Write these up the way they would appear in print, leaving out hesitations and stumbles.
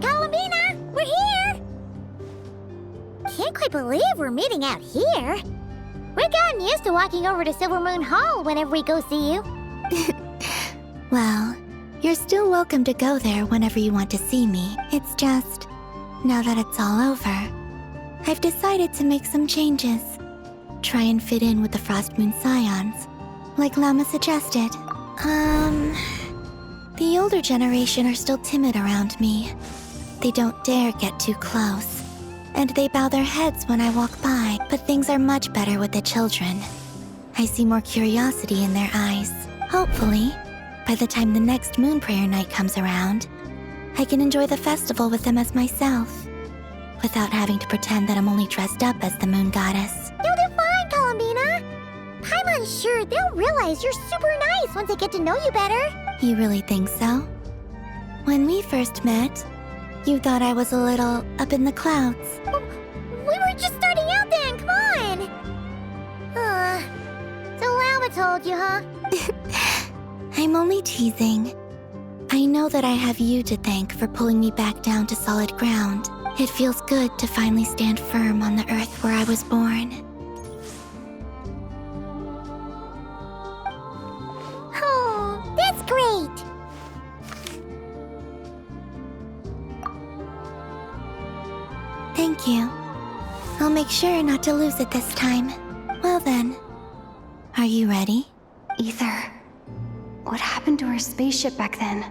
Columbina, we're here! Can't quite believe we're meeting out here. We've gotten used to walking over to Silver Moon Hall whenever we go see you. Well, you're still welcome to go there whenever you want to see me. It's just, now that it's all over, I've decided to make some changes. Try and fit in with the Frost Moon Scions, like Llama suggested. The older generation are still timid around me. They don't dare get too close, and they bow their heads when I walk by, but things are much better with the children. I see more curiosity in their eyes. Hopefully, by the time the next Moon Prayer Night comes around, I can enjoy the festival with them as myself, without having to pretend that I'm only dressed up as the Moon Goddess. You'll do fine, Columbina. I'm unsure they'll realize you're super nice once they get to know you better. You really think so? When we first met, you thought I was a little up in the clouds. We were just starting out then, come on! So Llama told you, huh? I'm only teasing. I know that I have you to thank for pulling me back down to solid ground. It feels good to finally stand firm on the earth where I was born. Oh, that's great! Thank you. I'll make sure not to lose it this time. Well then, are you ready? Ether, what happened to our spaceship back then?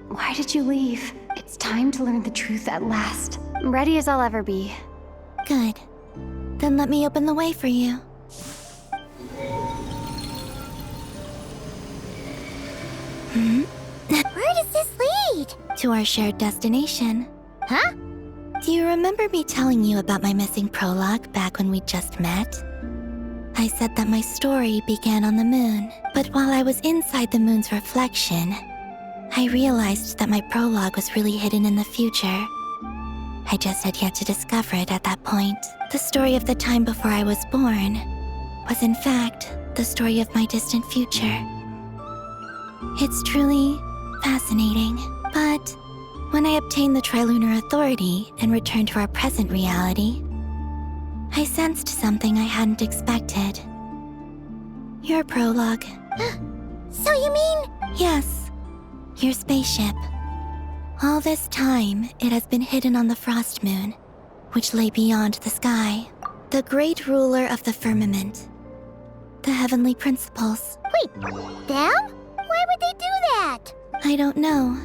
Why did you leave? It's time to learn the truth at last. I'm ready as I'll ever be. Good. Then let me open the way for you. Where does this lead? To our shared destination. Huh? Do you remember me telling you about my missing prologue back when we just met? I said that my story began on the moon, but while I was inside the moon's reflection, I realized that my prologue was really hidden in the future. I just had yet to discover it at that point. The story of the time before I was born was in fact the story of my distant future. It's truly fascinating, but when I obtained the Trilunar Authority and returned to our present reality, I sensed something I hadn't expected. Your prologue. So you mean... Yes, your spaceship. All this time, it has been hidden on the Frost Moon, which lay beyond the sky. The great ruler of the firmament. The heavenly principles. Wait, them? Why would they do that? I don't know.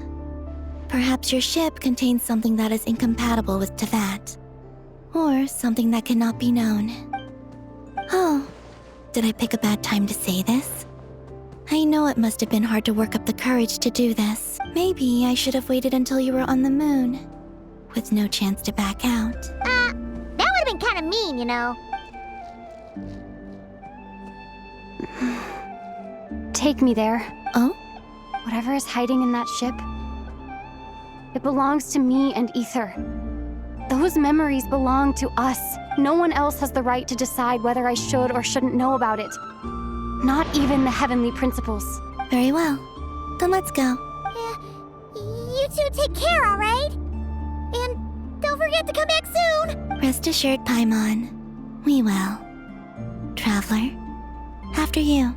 Perhaps your ship contains something that is incompatible with Teyvat. Or something that cannot be known. Oh, did I pick a bad time to say this? I know it must have been hard to work up the courage to do this. Maybe I should have waited until you were on the moon, with no chance to back out. That would have been kind of mean, you know. Take me there. Oh? Whatever is hiding in that ship, it belongs to me and Ether. Those memories belong to us. No one else has the right to decide whether I should or shouldn't know about it. Not even the heavenly principles. Very well. Then let's go. Yeah, you two take care, all right? And don't forget to come back soon. Rest assured, Paimon. We will. Traveler, after you.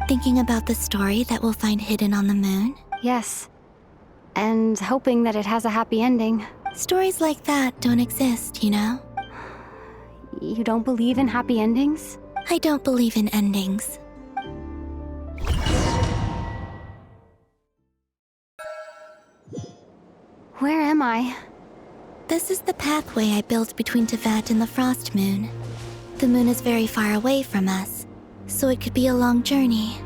Thinking about the story that we'll find hidden on the moon? Yes. And hoping that it has a happy ending. Stories like that don't exist, you know? You don't believe in happy endings? I don't believe in endings. Where am I? This is the pathway I built between Teyvat and the Frost Moon. The moon is very far away from us, so it could be a long journey.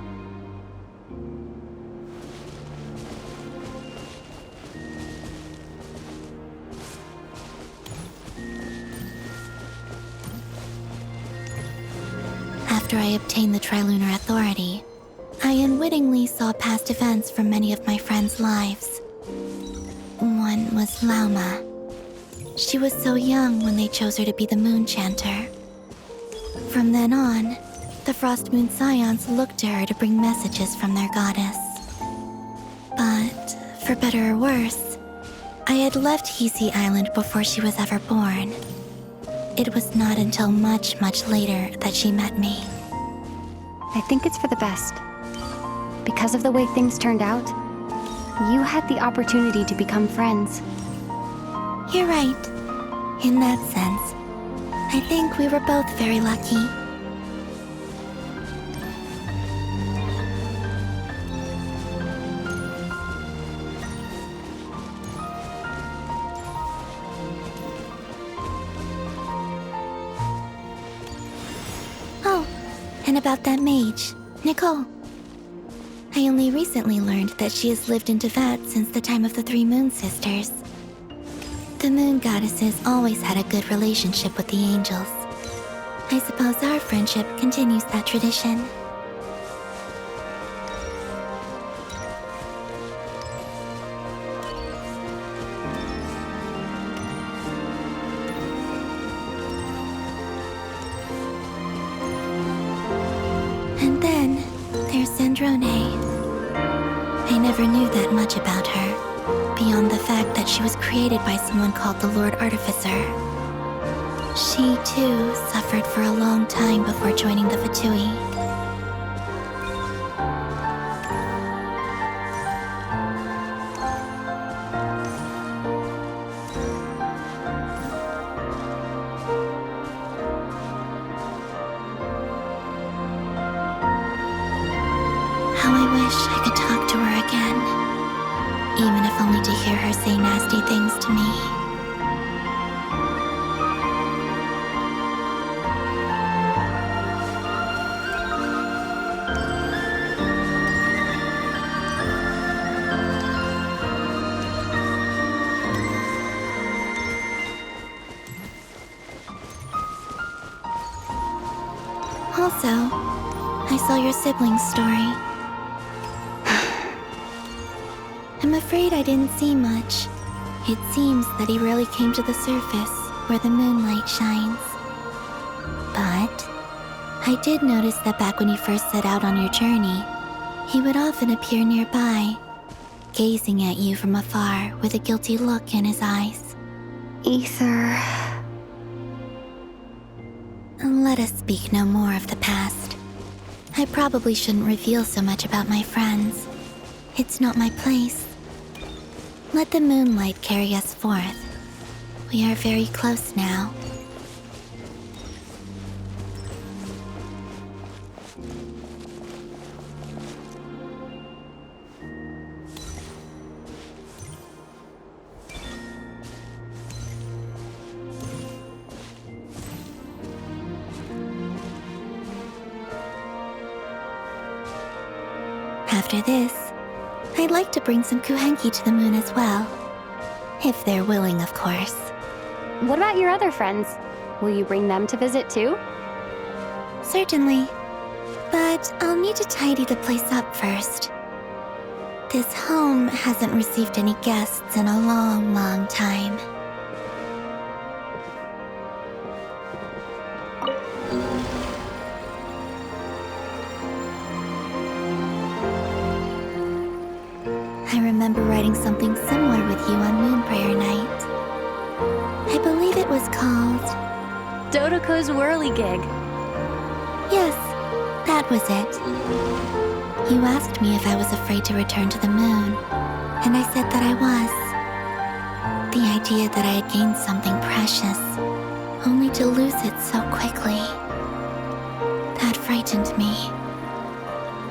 After I obtained the Trilunar Authority, I unwittingly saw past events from many of my friends' lives. One was Lauma. She was so young when they chose her to be the Moon Chanter. From then on, the Frost Moon Scions looked to her to bring messages from their goddess. For better or worse, I had left Hisi Island before she was ever born. It was not until much, much later that she met me. I think it's for the best. Because of the way things turned out, you had the opportunity to become friends. You're right. In that sense, I think we were both very lucky. Oh, and about that mage, Nicole. I only recently learned that she has lived in Teyvat since the time of the Three Moon Sisters. The moon goddesses always had a good relationship with the angels. I suppose our friendship continues that tradition. And then there's Zandrone. I never knew that much about her, beyond the fact that she was created by someone called the Lord Artificer. She, too, suffered for a long time before joining the Fatui. How I wish I could talk to her again, even if only to hear her say nasty things to me. Also, I saw your siblings' story. I'm afraid I didn't see much. It seems that he rarely came to the surface where the moonlight shines. But I did notice that back when you first set out on your journey, he would often appear nearby, gazing at you from afar with a guilty look in his eyes. Ether. Let us speak no more of the past. I probably shouldn't reveal so much about my friends. It's not my place. Let the moonlight carry us forth. We are very close now. After this, I'd like to bring some kuhenki to the moon as well. If they're willing, of course. What about your other friends? Will you bring them to visit too? Certainly. But I'll need to tidy the place up first. This home hasn't received any guests in a long, long time. I remember writing something similar with you on Moon Prayer Night. I believe it was called... Dodoko's Whirligig. Yes, that was it. You asked me if I was afraid to return to the moon, and I said that I was. The idea that I had gained something precious, only to lose it so quickly. That frightened me.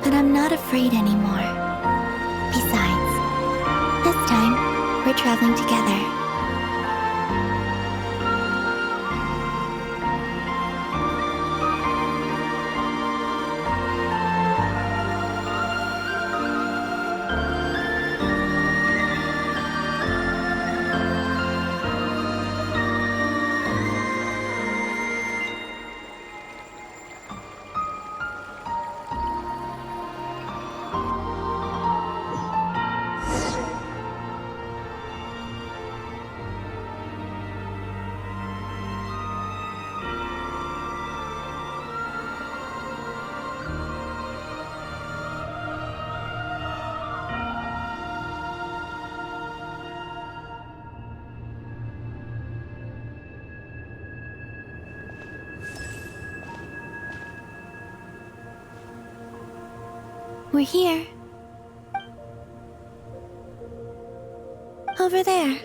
But I'm not afraid anymore. Besides, this time, we're traveling together. We're here. Over there.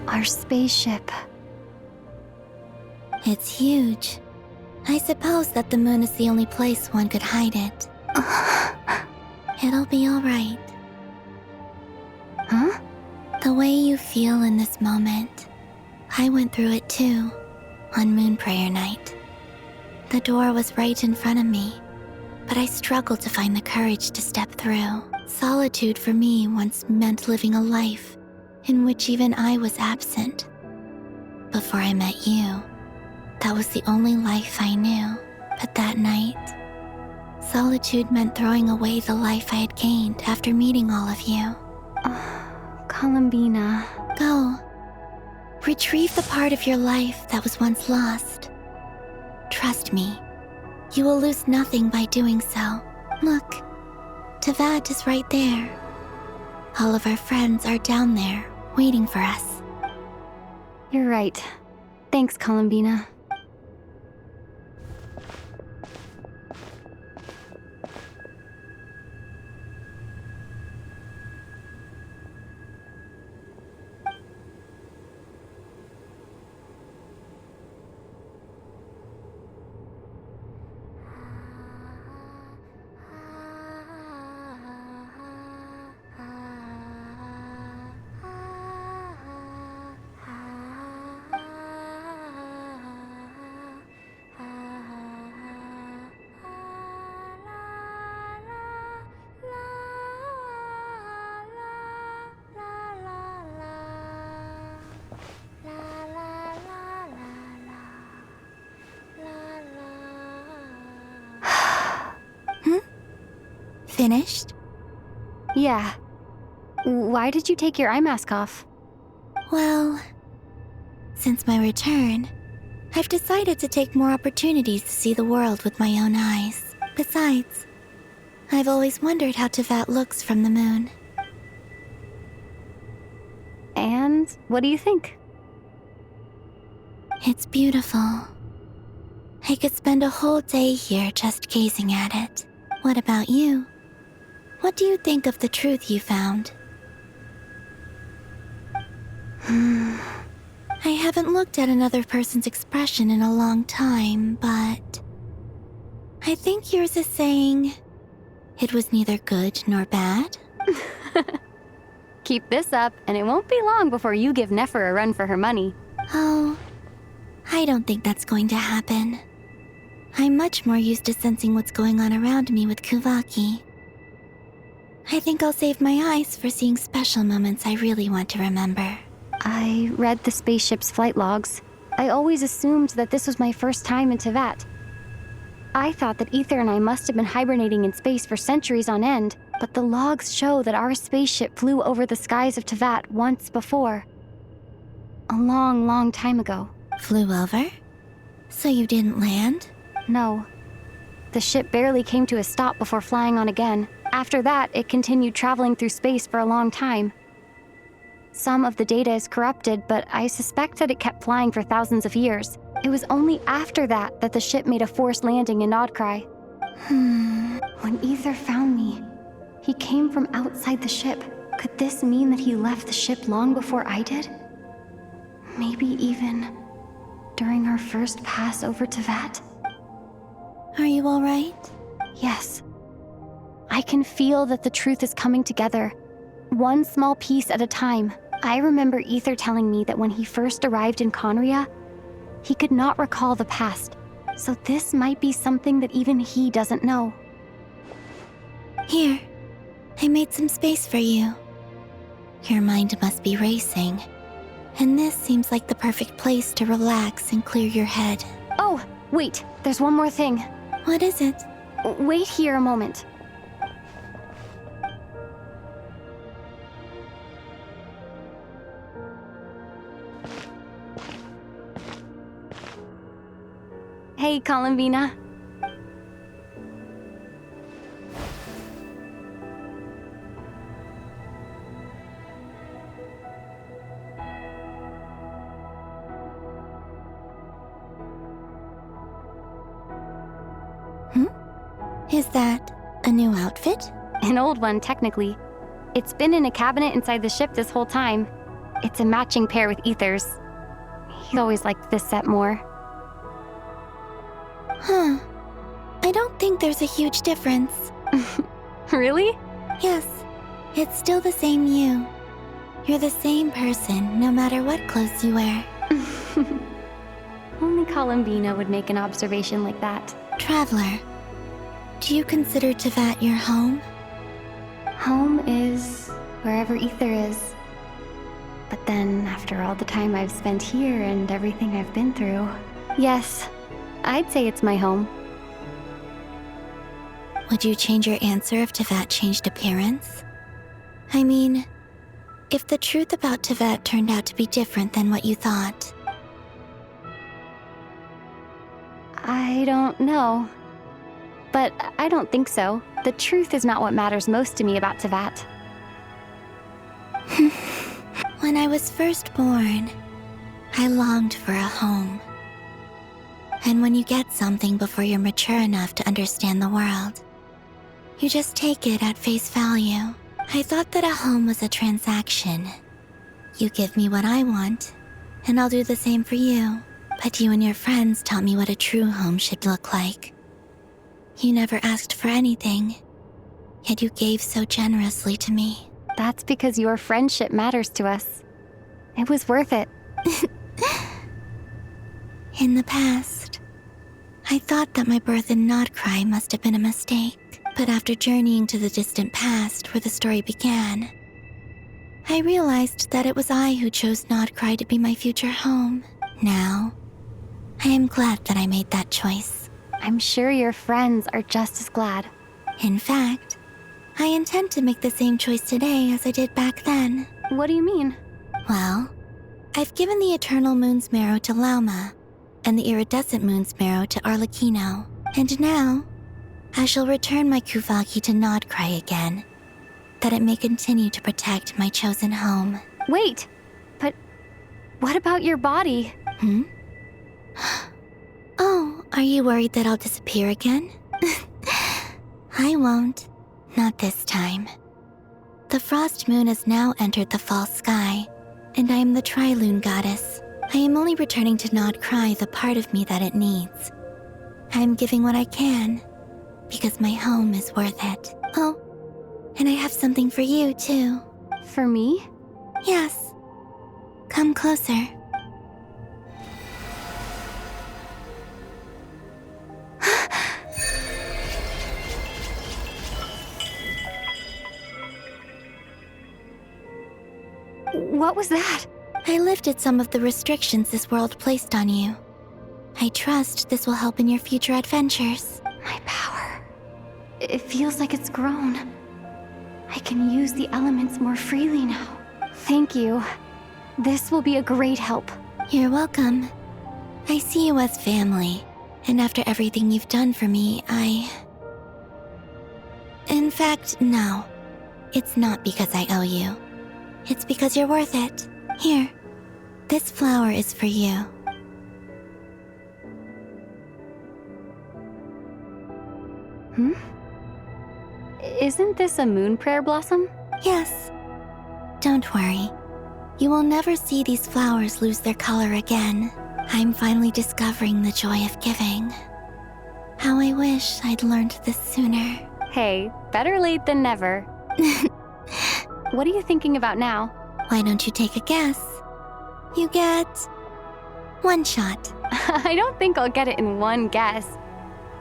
Our spaceship. It's huge. I suppose that the moon is the only place one could hide it. It'll be alright. Huh? The way you feel in this moment, I went through it too, on Moon Prayer Night. The door was right in front of me, but I struggled to find the courage to step through. Solitude for me once meant living a life in which even I was absent. Before I met you, that was the only life I knew. But that night, solitude meant throwing away the life I had gained after meeting all of you. Columbina. Go. Retrieve the part of your life that was once lost. Trust me, you will lose nothing by doing so. Look, Teyvat is right there. All of our friends are down there, waiting for us. You're right. Thanks, Columbina. Finished? Yeah. Why did you take your eye mask off? Well, since my return, I've decided to take more opportunities to see the world with my own eyes. Besides, I've always wondered how Teyvat looks from the moon. And what do you think? It's beautiful. I could spend a whole day here just gazing at it. What about you? What do you think of the truth you found? I haven't looked at another person's expression in a long time, but I think yours is saying it was neither good nor bad. Keep this up, and it won't be long before you give Nefer a run for her money. Oh, I don't think that's going to happen. I'm much more used to sensing what's going on around me with Kuvaki. I think I'll save my eyes for seeing special moments I really want to remember. I read the spaceship's flight logs. I always assumed that this was my first time in Teyvat. I thought that Ether and I must have been hibernating in space for centuries on end, but the logs show that our spaceship flew over the skies of Teyvat once before. A long, long time ago. Flew over? So you didn't land? No. The ship barely came to a stop before flying on again. After that, it continued traveling through space for a long time. Some of the data is corrupted, but I suspect that it kept flying for thousands of years. It was only after that that the ship made a forced landing in Nod-Krai. When Ether found me, he came from outside the ship. Could this mean that he left the ship long before I did? Maybe even during our first pass over Teyvat? Are you all right? Yes. I can feel that the truth is coming together, one small piece at a time. I remember Ether telling me that when he first arrived in Conria, he could not recall the past, so this might be something that even he doesn't know. Here, I made some space for you. Your mind must be racing, and this seems like the perfect place to relax and clear your head. Oh, wait, there's one more thing. What is it? Wait here a moment. Hey, Columbina. Is that a new outfit? An old one, technically. It's been in a cabinet inside the ship this whole time. It's a matching pair with Ether's. He always liked this set more. Huh. I don't think there's a huge difference. Really? Yes, it's still the same you. You're the same person, no matter what clothes you wear. Only Columbina would make an observation like that. Traveler, do you consider Tevat your home? Home is wherever Ether is. But then, after all the time I've spent here and everything I've been through, yes, I'd say it's my home. Would you change your answer if Tevat changed appearance? I mean, if the truth about Tevat turned out to be different than what you thought. I don't know. But I don't think so. The truth is not what matters most to me about Tevat. When I was first born, I longed for a home. And when you get something before you're mature enough to understand the world, you just take it at face value. I thought that a home was a transaction. You give me what I want, and I'll do the same for you. But you and your friends taught me what a true home should look like. You never asked for anything, yet you gave so generously to me. That's because your friendship matters to us. It was worth it. In the past, I thought that my birth in Nod-Krai must have been a mistake. But after journeying to the distant past where the story began, I realized that it was I who chose Nod-Krai to be my future home. Now, I am glad that I made that choice. I'm sure your friends are just as glad. In fact, I intend to make the same choice today as I did back then. What do you mean? Well, I've given the Eternal Moon's Marrow to Lauma, and the Iridescent Moon's Marrow to Arlecchino. And now, I shall return my Kuvagi to Nod-Krai again, that it may continue to protect my chosen home. Wait! But what about your body? Oh, are you worried that I'll disappear again? I won't. Not this time. The Frost Moon has now entered the false sky, and I am the Tri-Lune goddess. I am only returning to Nod-Krai the part of me that it needs. I am giving what I can, because my home is worth it. Oh, and I have something for you, too. For me? Yes. Come closer. What was that? I lifted some of the restrictions this world placed on you. I trust this will help in your future adventures. My power. It feels like it's grown. I can use the elements more freely now. Thank you. This will be a great help. You're welcome. I see you as family, and after everything you've done for me, In fact, no. It's not because I owe you. It's because you're worth it. Here, this flower is for you. Isn't this a moon prayer blossom? Yes. Don't worry. You will never see these flowers lose their color again. I'm finally discovering the joy of giving. How I wish I'd learned this sooner. Hey, better late than never. What are you thinking about now? Why don't you take a guess? You get one shot. I don't think I'll get it in one guess.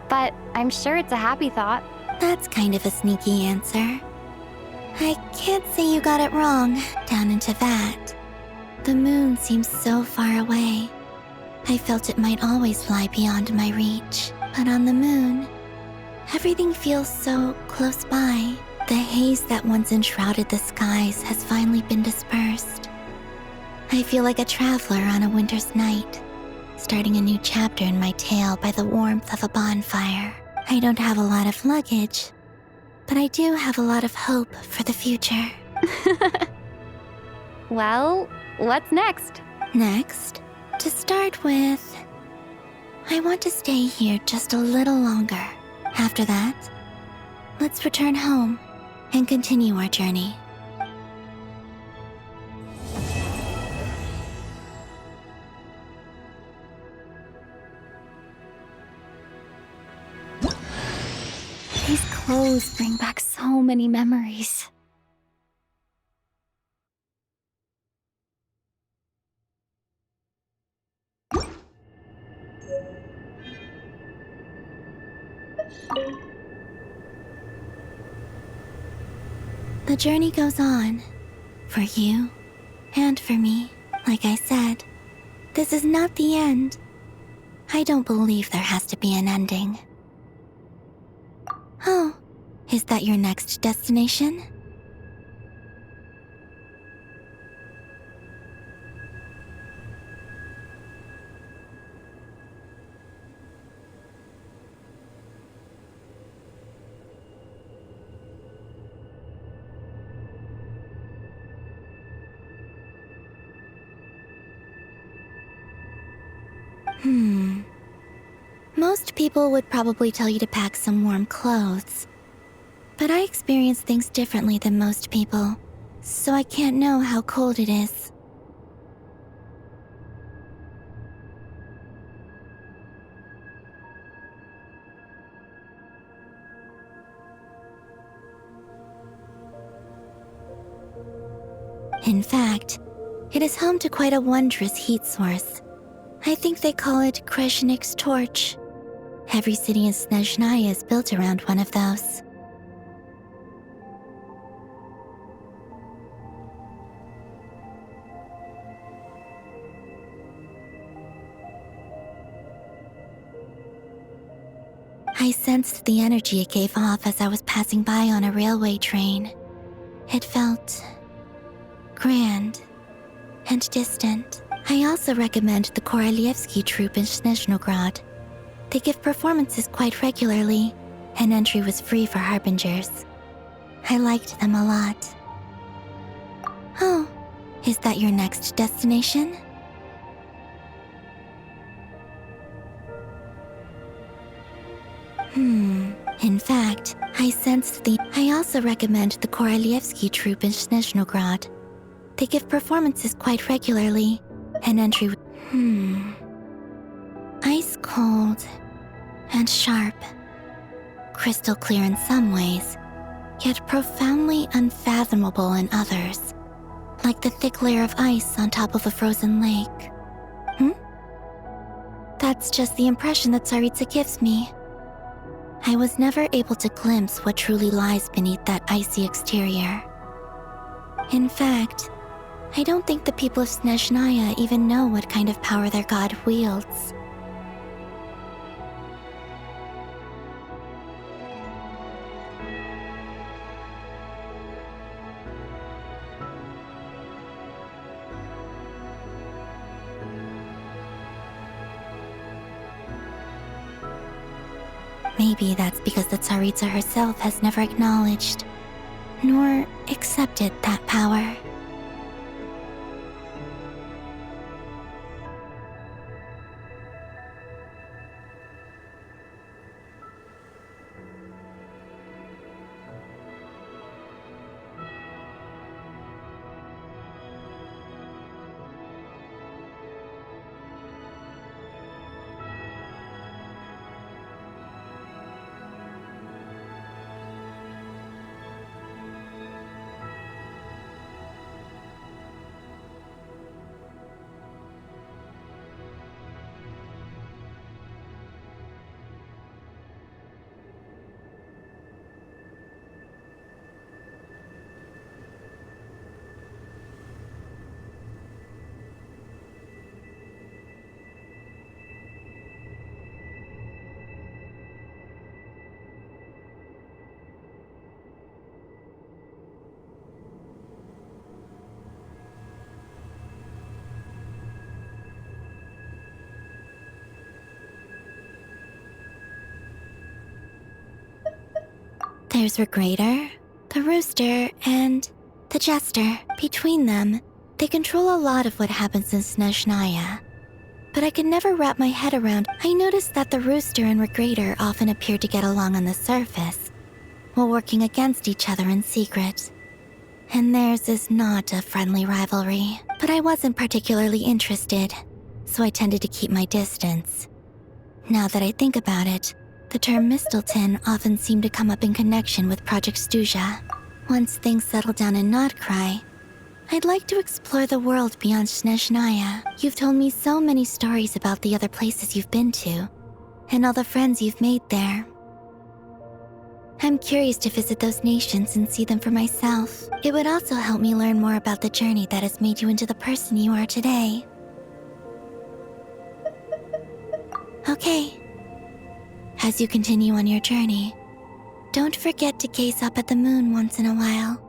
But I'm sure it's a happy thought. That's kind of a sneaky answer. I can't say you got it wrong. Down into that. The moon seems so far away. I felt it might always lie beyond my reach. But on the moon, Everything feels so close by. The haze that once enshrouded the skies has finally been dispersed. I feel like a traveler on a winter's night, starting a new chapter in my tale by the warmth of a bonfire. I don't have a lot of luggage, but I do have a lot of hope for the future. Well, what's next? Next, to start with, I want to stay here just a little longer. After that, let's return home and continue our journey. These clothes bring back so many memories. The journey goes on, for you and for me. Like I said, this is not the end. I don't believe there has to be an ending. Oh, is that your next destination? Most people would probably tell you to pack some warm clothes. But I experience things differently than most people, so I can't know how cold it is. In fact, it is home to quite a wondrous heat source. I think they call it Kreshnik's torch. Every city in Snezhnaya is built around one of those. I sensed the energy it gave off as I was passing by on a railway train. It felt grand and distant. I also recommend the Korolievsky troupe in Snezhnograd. They give performances quite regularly, and entry was free for harbingers. I liked them a lot. Oh, is that your next destination? In fact, I also recommend the Korolievsky troupe in Snezhnograd. They give performances quite regularly, and entry... Ice cold and sharp. Crystal clear in some ways, yet profoundly unfathomable in others. Like the thick layer of ice on top of a frozen lake. That's just the impression that Tsaritsa gives me. I was never able to glimpse what truly lies beneath that icy exterior. In fact, I don't think the people of Snezhnaya even know what kind of power their god wields. Maybe that's because the Tsaritsa herself has never acknowledged, nor accepted that power. There's Regrator, the Rooster, and the Jester. Between them, they control a lot of what happens in Snezhnaya. But I could never wrap my head around. I noticed that the Rooster and Regrator often appear to get along on the surface, while working against each other in secret. And theirs is not a friendly rivalry. But I wasn't particularly interested, so I tended to keep my distance. Now that I think about it, the term Mistelton often seemed to come up in connection with Project Stuja. Once things settle down in Nod-Krai, I'd like to explore the world beyond Snezhnaya. You've told me so many stories about the other places you've been to, and all the friends you've made there. I'm curious to visit those nations and see them for myself. It would also help me learn more about the journey that has made you into the person you are today. Okay. As you continue on your journey, don't forget to gaze up at the moon once in a while.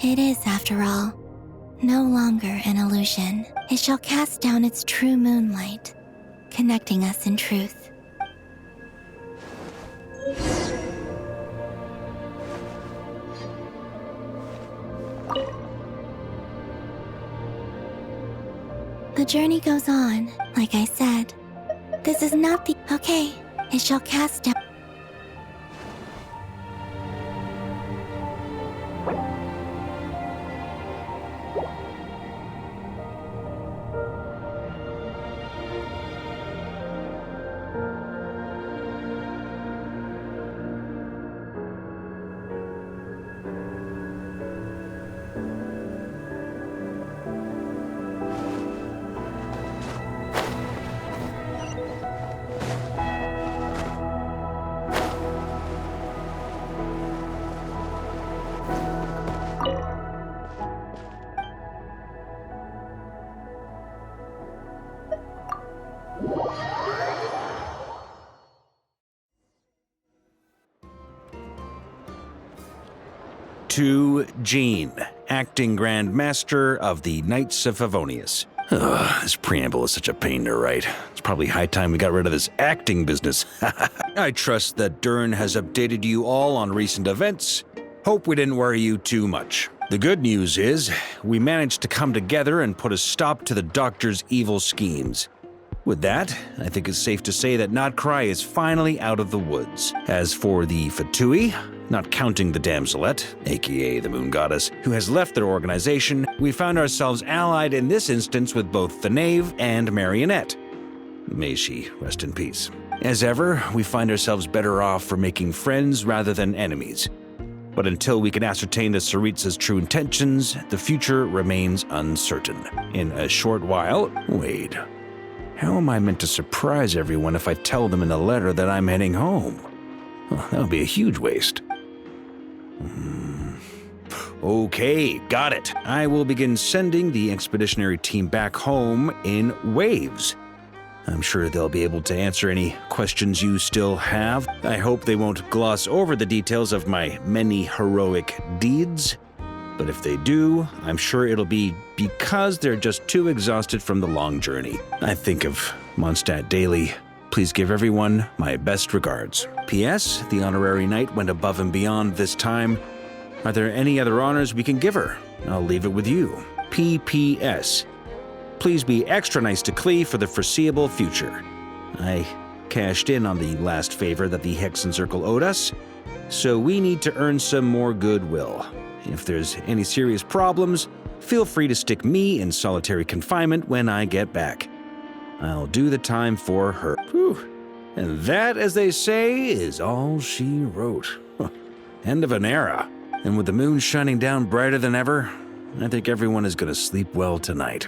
It is, after all, no longer an illusion. It shall cast down its true moonlight, connecting us in truth. The journey goes on, like I said. This is not the... Okay, it shall cast down... To Jean, acting Grand Master of the Knights of Favonius. Ugh, this preamble is such a pain to write. It's probably high time we got rid of this acting business. I trust that Dern has updated you all on recent events. Hope we didn't worry you too much. The good news is, we managed to come together and put a stop to the Doctor's evil schemes. With that, I think it's safe to say that Nod-Krai is finally out of the woods. As for the Fatui, not counting the Damselet, aka the Moon Goddess, who has left their organization, we found ourselves allied in this instance with both the Knave and Marionette. May she rest in peace. As ever, we find ourselves better off for making friends rather than enemies. But until we can ascertain the Tsaritsa's true intentions, the future remains uncertain. In a short while, wait, how am I meant to surprise everyone if I tell them in the letter that I'm heading home? Well, that would be a huge waste. Okay, got it. I will begin sending the expeditionary team back home in waves. I'm sure they'll be able to answer any questions you still have. I hope they won't gloss over the details of my many heroic deeds. But if they do, I'm sure it'll be because they're just too exhausted from the long journey. I think of Mondstadt daily. Please give everyone my best regards. P.S. The honorary knight went above and beyond this time. Are there any other honors we can give her? I'll leave it with you. P.P.S. Please be extra nice to Klee for the foreseeable future. I cashed in on the last favor that the Hexen Circle owed us, so we need to earn some more goodwill. If there's any serious problems, feel free to stick me in solitary confinement when I get back. I'll do the time for her. Whew. And that, as they say, is all she wrote. End of an era. And with the moon shining down brighter than ever, I think everyone is going to sleep well tonight.